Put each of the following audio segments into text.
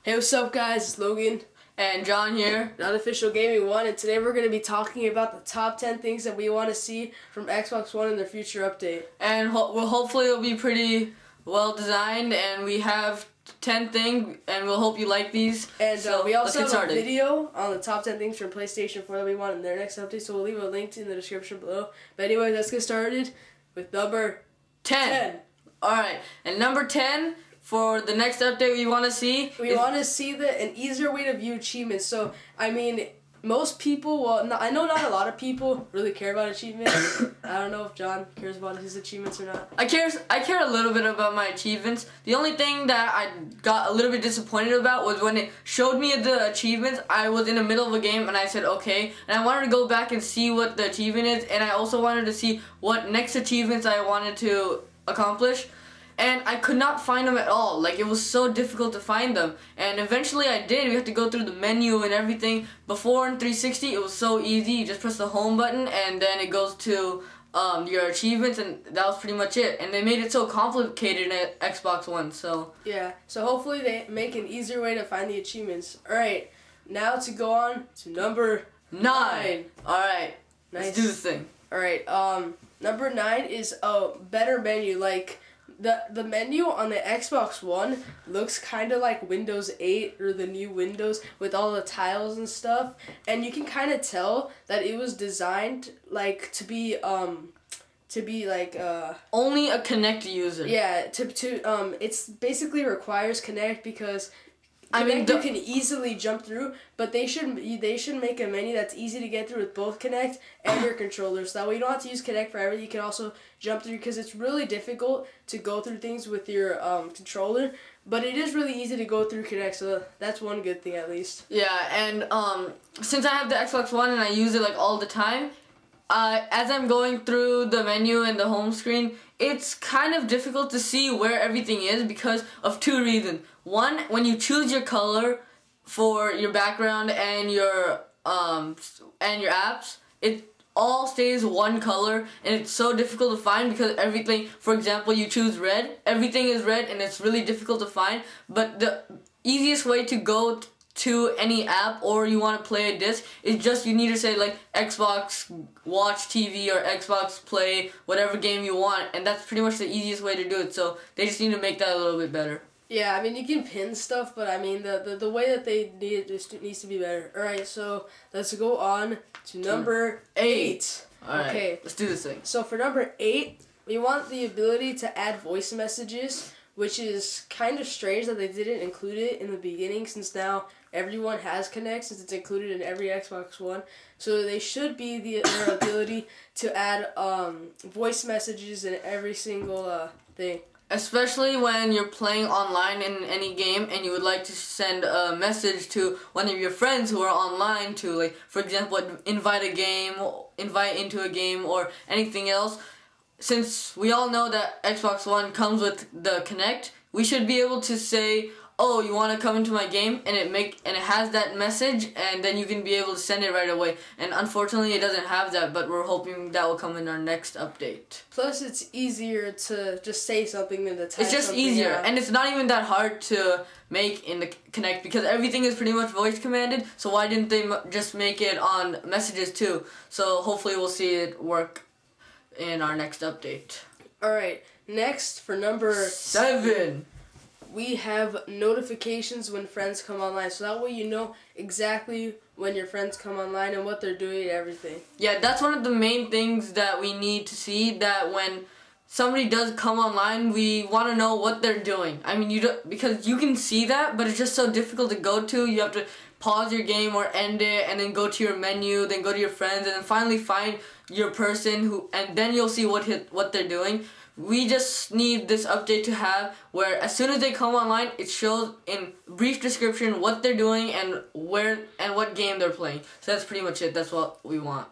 Hey, what's up guys, it's Logan and John here, Unofficial Gaming 1, and today we're going to be talking about the top 10 things that we want to see from Xbox One in their future update. And hopefully it'll be pretty well designed, and we have 10 things, and we'll hope you like these. And we also have a video on the top 10 things from PlayStation 4 that we want in their next update, so we'll leave a link in the description below. But anyway, let's get started with number 10. Alright, and number 10, for the next update we want to see... We want to see an easier way to view achievements. So, I mean, most people, I know not a lot of people really care about achievements. I don't know if John cares about his achievements or not. I care a little bit about my achievements. The only thing that I got a little bit disappointed about was when it showed me the achievements. I was in the middle of a game and I said okay, and I wanted to go back and see what the achievement is, and I also wanted to see what next achievements I wanted to accomplish. And I could not find them at all. Like, it was so difficult to find them. And eventually I did. We had to go through the menu and everything. Before in 360, it was so easy. You just press the home button and then it goes to your achievements, and that was pretty much it. And they made it so complicated in Xbox One, so... Yeah, so hopefully they make an easier way to find the achievements. Alright, now to go on to number 9. Alright, nice. Let's do this thing. Alright, number 9 is a better menu. Like... The menu on the Xbox One looks kind of like Windows 8 or the new Windows with all the tiles and stuff, and you can kind of tell that it was designed like to be like only a Kinect user. Yeah, it's basically requires Kinect because you can easily jump through, but they should make a menu that's easy to get through with both Kinect and your controllers. So that way you don't have to use Kinect for everything. You can also jump through, because it's really difficult to go through things with your controller, but it is really easy to go through Kinect. So that's one good thing at least. Yeah, and since I have the Xbox One and I use it like all the time, as I'm going through the menu and the home screen, it's kind of difficult to see where everything is because of two reasons. One, when you choose your color for your background and your apps, it all stays one color, and it's so difficult to find because everything, for example, you choose red, everything is red, and it's really difficult to find. But the easiest way to go to any app, or you want to play a disc, is just you need to say like Xbox Watch TV or Xbox Play whatever game you want, and that's pretty much the easiest way to do it. So they just need to make that a little bit better. Yeah, I mean, you can pin stuff, but I mean the way that they need it just needs to be better. All right, so let's go on to number 8. All right, okay, let's do this thing. So for number 8, we want the ability to add voice messages, which is kind of strange that they didn't include it in the beginning, since now everyone has Kinect, since it's included in every Xbox One. So they should be their ability to add voice messages in every single thing. Especially when you're playing online in any game and you would like to send a message to one of your friends who are online to, like, for example, invite into a game or anything else. Since we all know that Xbox One comes with the Kinect, we should be able to say, oh, you want to come into my game, and it has that message, and then you can be able to send it right away. And unfortunately it doesn't have that, but we're hoping that will come in our next update. Plus it's easier to just say something than to type. It's just easier, and it's not even that hard to make in the Kinect because everything is pretty much voice commanded, so why didn't they just make it on messages too? So hopefully we'll see it work in our next update. Alright, next for number 7. We have notifications when friends come online, so that way you know exactly when your friends come online and what they're doing and everything. Yeah, that's one of the main things that we need to see, that when somebody does come online, we want to know what they're doing. I mean, because you can see that, but it's just so difficult to go to. You have to pause your game or end it, and then go to your menu, then go to your friends, and then finally find your person and then you'll see what they're doing. We just need this update to have where as soon as they come online, it shows in brief description what they're doing and where and what game they're playing. So that's pretty much it. That's what we want.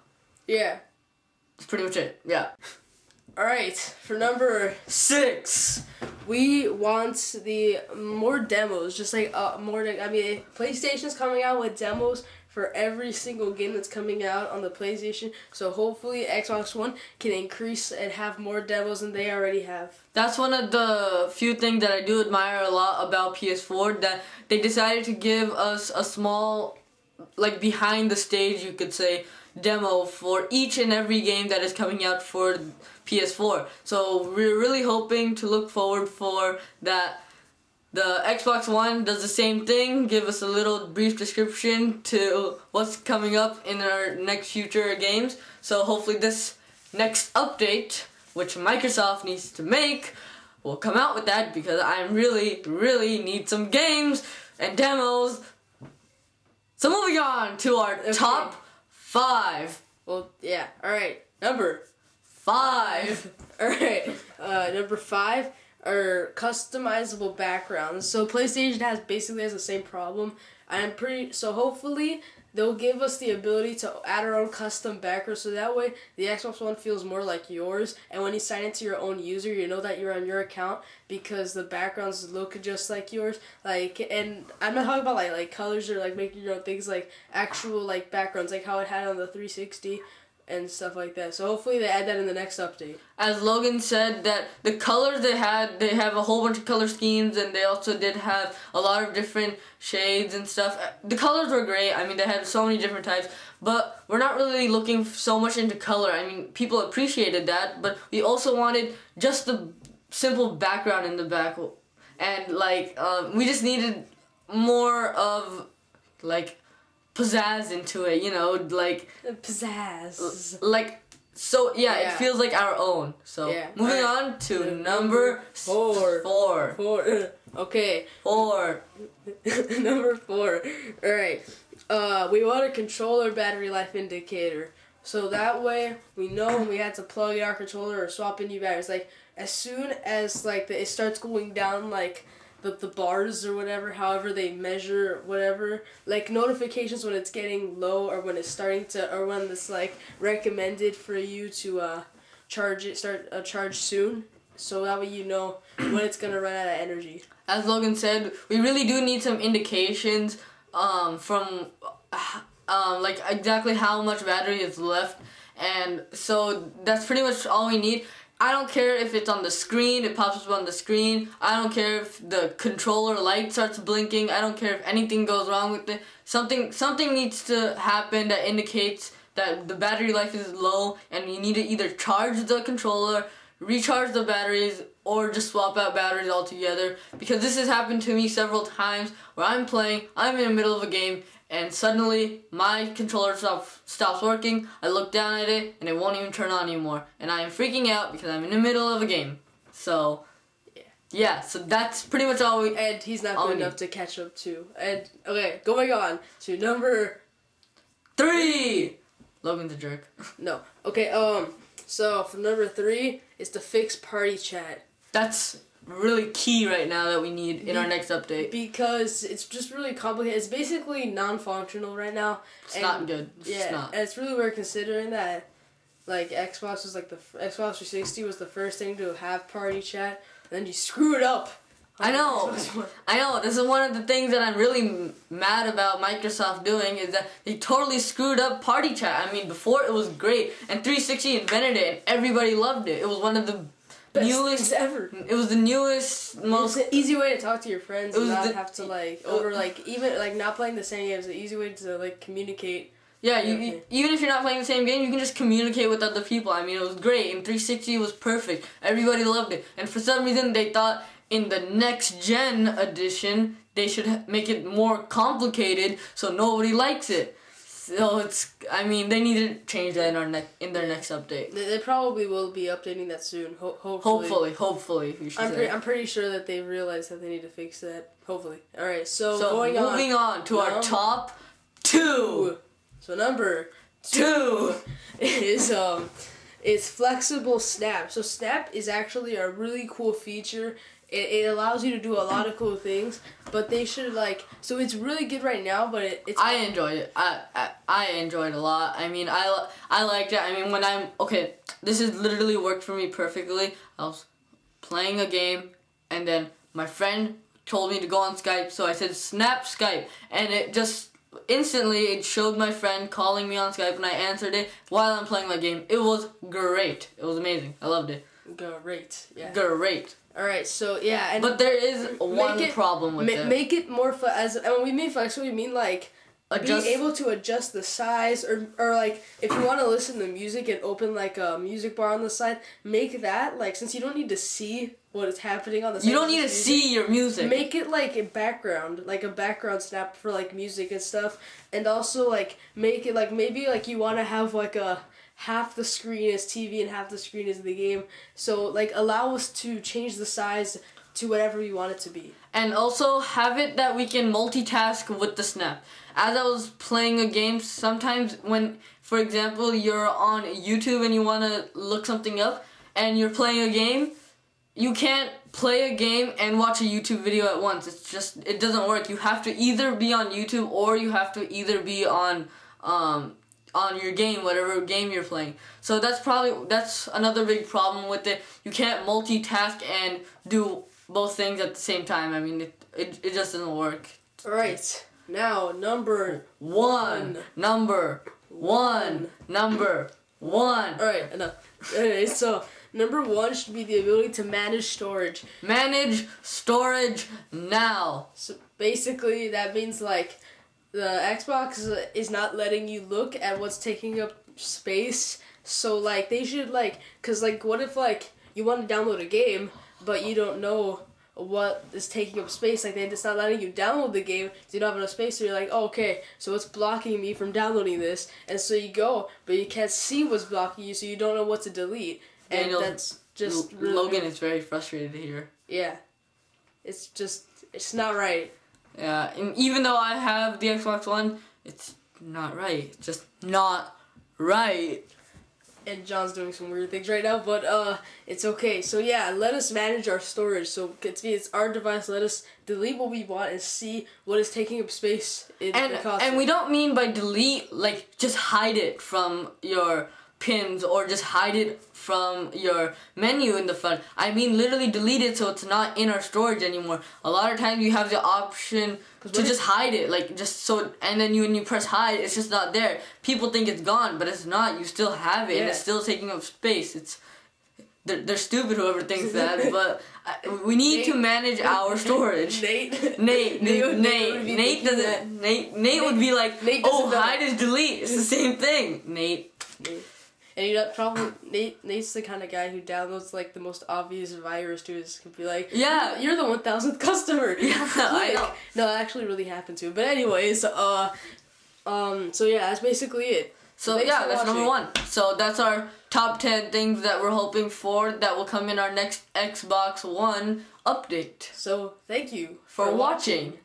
Yeah. That's pretty much it. Yeah. Alright, for number 6, we want the more demos, just like PlayStation's coming out with demos for every single game that's coming out on the PlayStation. So hopefully Xbox One can increase and have more demos than they already have. That's one of the few things that I do admire a lot about PS4, that they decided to give us a small, like behind the stage, you could say, demo for each and every game that is coming out for PS4. So we're really hoping to look forward for that. The Xbox One does the same thing, give us a little brief description to what's coming up in our next future games. So hopefully this next update, which Microsoft needs to make, will come out with that, because I really need some games and demos. So moving on to our top 5. Well, yeah, alright, number 5. Alright, number 5 are customizable backgrounds. So PlayStation has the same problem. So hopefully they'll give us the ability to add our own custom background, so that way the Xbox One feels more like yours, and when you sign into your own user, you know that you're on your account because the backgrounds look just like yours. And I'm not talking about like colors or like making your own things, like actual like backgrounds, like how it had on the 360 and stuff like that. So hopefully they add that in the next update. As Logan said, that the colors they have a whole bunch of color schemes, and they also did have a lot of different shades and stuff. The colors were great. I mean, they had so many different types, but we're not really looking so much into color. I mean, people appreciated that, but we also wanted just the simple background in the back, and we just needed more of pizzazz into it, Pizzazz. It feels like our own. So moving on to number 4. Okay. 4. Number 4. Alright. We want a controller battery life indicator. So that way we know when we have to plug in our controller or swap in new batteries. Like as soon as it starts going down, the bars or whatever, however they measure whatever, notifications when it's getting low, or when it's starting to, or when it's recommended for you to charge soon, so that way you know when it's gonna run out of energy. As Logan said, we really do need some indications from exactly how much battery is left, and so that's pretty much all we need. I don't care if it's on the screen, it pops up on the screen. I don't care if the controller light starts blinking. I don't care if anything goes wrong with it. Something needs to happen that indicates that the battery life is low, and you need to either charge the controller, recharge the batteries, or just swap out batteries altogether. Because this has happened to me several times where I'm in the middle of a game, and suddenly my controller stops working. I look down at it and it won't even turn on anymore, and I am freaking out because I'm in the middle of a game. So yeah, so that's pretty much all we. And he's not good enough to catch up to. And okay, going on to number 3. Logan's a jerk. No. Okay. So for number 3 is to fix party chat. That's really key right now that we need in our next update, because it's just really complicated. It's basically non-functional right now. It's not good. It's not. And it's really weird considering that Xbox was Xbox 360 was the first thing to have party chat, and then you screw it up. I know. This is one of the things that I'm really mad about Microsoft doing, is that they totally screwed up party chat. I mean, before it was great, and 360 invented it, and everybody loved it. It was one of the newest ever. It was the newest, most. It's an easy way to talk to your friends and not have to even not playing the same game. It's an easy way to communicate. Yeah, even if you're not playing the same game, you can just communicate with other people. I mean, it was great, and 360 was perfect. Everybody loved it, and for some reason they thought in the next gen edition they should make it more complicated so nobody likes it. So they need to change that in their next update. They probably will be updating that soon. Hopefully, we should say. I'm pretty sure that they realize that they need to fix that. Hopefully. All right. So moving on to our top 2. So number 2 is flexible snap. So snap is actually a really cool feature. It allows you to do a lot of cool things, but they should so it's really good right now, but it's. I enjoyed it. I enjoyed it a lot. I mean, I liked it. I mean, this has literally worked for me perfectly. I was playing a game, and then my friend told me to go on Skype, so I said snap Skype, and it just instantly it showed my friend calling me on Skype, and I answered it while I'm playing my game. It was great. It was amazing. I loved it. Great. Yeah. Great. Alright, so yeah, and but there is one problem with it. Make it more and when we mean flexible, we mean like be able to adjust the size, or like if you want to listen to music and open like a music bar on the side, make that like, since you don't need to see what is happening on the side. You don't need to see your music. Make it like a background snap for like music and stuff, and also like make it like maybe like you want to have like a half the screen is TV and half the screen is the game. So like allow us to change the size to whatever we want it to be. And also have it that we can multitask with the snap. As I was playing a game, sometimes when, for example, you're on YouTube and you want to look something up and you're playing a game, you can't play a game and watch a YouTube video at once. It doesn't work. You have to either be on YouTube or you have to either be on your game, whatever game you're playing. So that's another big problem with it. You can't multitask and do both things at the same time. I mean, it just doesn't work. Alright, now number one. Number one. Alright, enough. Anyway, so number 1 should be the ability to manage storage. Manage storage now. So basically that means like the Xbox is not letting you look at what's taking up space. So like they should like, cause like what if like you want to download a game but you don't know what is taking up space, like they're just not letting you download the game because you don't have enough space, so you're like, oh, okay, so what's blocking me from downloading this? And so you go, but you can't see what's blocking you, so you don't know what to delete. And that's just really Logan is very frustrated here. Yeah. It's not right. Yeah, and even though I have the Xbox One, it's not right. It's just not right. And John's doing some weird things right now, but it's okay. So yeah, let us manage our storage. So it's our device. Let us delete what we want and see what is taking up space in the console. And we don't mean by delete like just hide it from your pins or just hide it from your menu in the front. I mean literally delete it so it's not in our storage anymore. A lot of times you have the option to just hide it, like just so, and then when you press hide, it's just not there. People think it's gone, but it's not. You still have it. Yeah. And it's still taking up space. They're stupid whoever thinks that, but we need to manage our storage. Nate would be like, oh, hide is delete. It's the same thing. Nate. And you know, probably Nate's the kind of guy who downloads like the most obvious virus to his computer. Like, yeah, you're the 1000th customer. Yeah, I know. No, that actually really happened to him. But anyways, so yeah, that's basically it. So yeah, that's number 1. So that's our top 10 things that we're hoping for that will come in our next Xbox One update. So thank you for watching.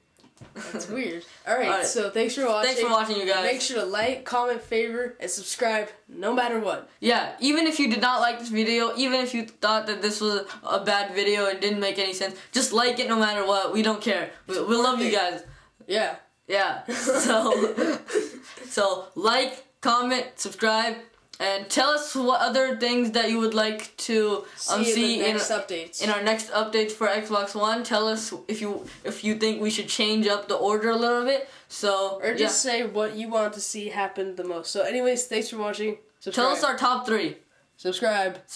That's weird. Alright, so thanks for watching. Thanks for watching, you guys. Make sure to like, comment, favorite, and subscribe no matter what. Yeah, even if you did not like this video, even if you thought that this was a bad video and didn't make any sense, just like it no matter what. We don't care. We love you guys. Yeah. Yeah. So like, comment, subscribe, and tell us what other things that you would like to see in our next updates for Xbox One. Tell us if you think we should change up the order a little bit. So or just say what you want to see happen the most. So anyways, thanks for watching. Subscribe. Tell us our top 3. Subscribe.